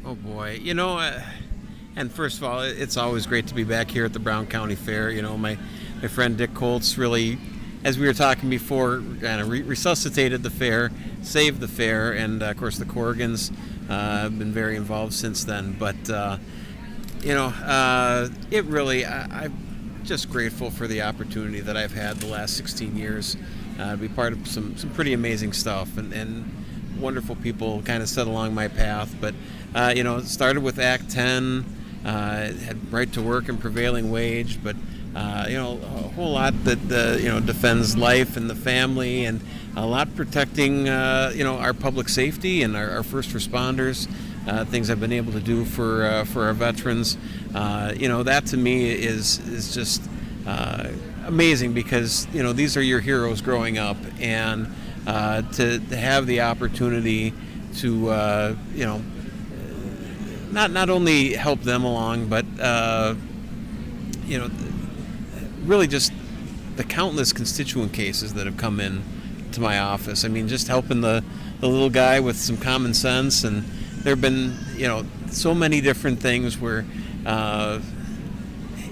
Oh boy, and first of all, it's always great to be back here at the Brown County Fair. My friend Dick Colts really, as we were talking before, kind of resuscitated the fair, saved the fair, and of course the Corrigans have been very involved since then. But it really, I'm just grateful for the opportunity that I've had the last 16 years to be part of some pretty amazing stuff and wonderful people kind of set along my path. But it started with Act 10, had right to work and prevailing wage, but a whole lot that defends life and the family, and a lot protecting our public safety and our first responders. Things I've been able to do for our veterans. That to me is just amazing, because these are your heroes growing up, and to have the opportunity to not only help them along, but really just the countless constituent cases that have come in to my office. I mean, just helping the little guy with some common sense, and there have been so many different things where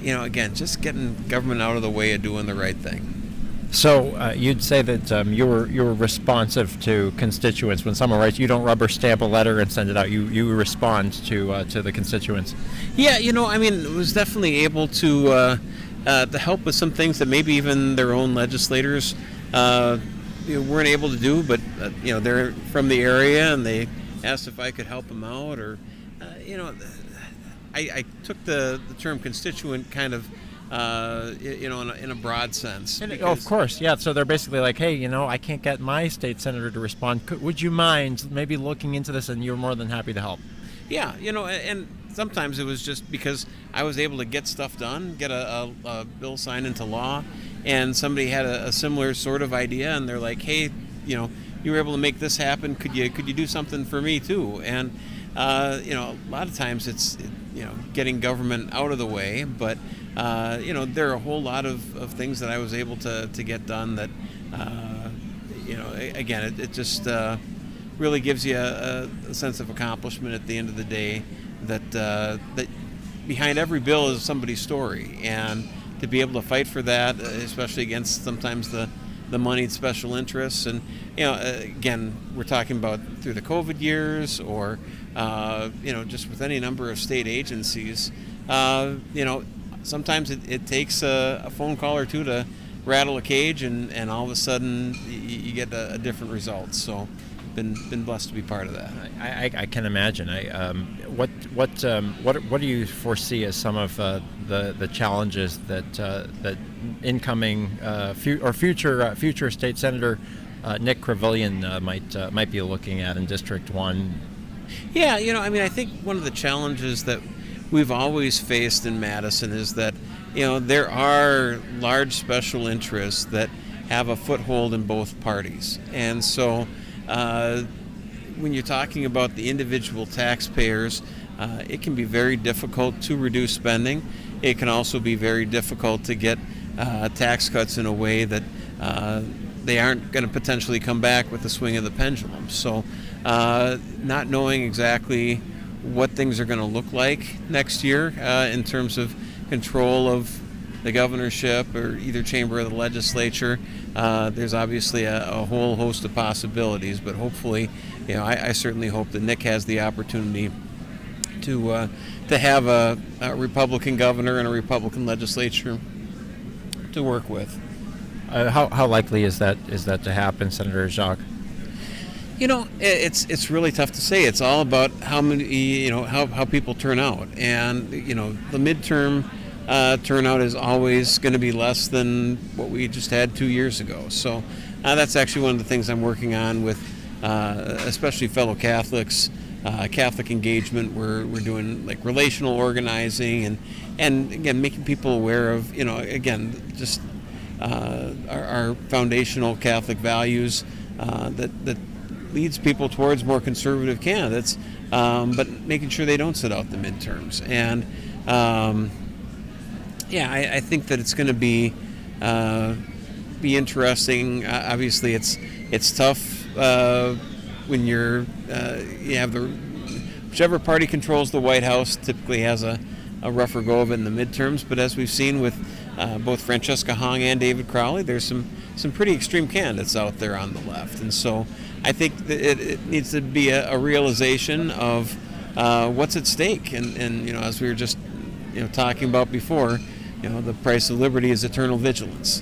again, just getting government out of the way of doing the right thing. So you'd say that you're responsive to constituents. When someone writes, you don't rubber stamp a letter and send it out. You respond to the constituents. Yeah, it was definitely able to help with some things that maybe even their own legislators weren't able to do. But they're from the area, and they asked if I could help them out, or I took the term constituent kind of in a broad sense. Of course, yeah. So they're basically like, hey, I can't get my state senator to respond. Would you mind maybe looking into this? And you're more than happy to help. Yeah, and sometimes it was just because I was able to get stuff done, get a bill signed into law, and somebody had a similar sort of idea, and they're like, hey, you were able to make this happen. Could you do something for me too? And a lot of times it's getting government out of the way, but there are a whole lot of things that I was able to get done that again, it just really gives you a sense of accomplishment at the end of the day, that behind every bill is somebody's story, and to be able to fight for that, especially against sometimes the moneyed special interests. And again, we're talking about through the COVID years, or just with any number of state agencies, sometimes it takes a phone call or two to rattle a cage, and all of a sudden you get a different result. So been blessed to be part of that. I can imagine. What do you foresee as some of the challenges that incoming future state senator Nick Crevillian might be looking at in District 1? Yeah, I think one of the challenges that we've always faced in Madison is that there are large special interests that have a foothold in both parties, and so when you're talking about the individual taxpayers, it can be very difficult to reduce spending. It can also be very difficult to get tax cuts in a way that they aren't going to potentially come back with the swing of the pendulum. So not knowing exactly what things are going to look like next year in terms of control of the governorship or either chamber of the legislature, there's obviously a whole host of possibilities, but hopefully, I certainly hope that Nick has the opportunity to have a Republican governor and a Republican legislature to work with. How likely is that to happen, Senator Jacque? It's really tough to say. It's all about how many, how people turn out, and the midterm turnout is always going to be less than what we just had 2 years ago. So that's actually one of the things I'm working on with, especially fellow Catholics, Catholic engagement. We're doing like relational organizing, and again making people aware of again just our foundational Catholic values that leads people towards more conservative candidates, but making sure they don't sit out the midterms. And I think that it's going to be interesting. Obviously, it's tough when you have the whichever party controls the White House typically has a rougher go of it in the midterms. But as we've seen with both Francesca Hong and David Crowley, there's some pretty extreme candidates out there on the left. And so I think that it needs to be a realization of what's at stake. And as we were just talking about before, the price of liberty is eternal vigilance.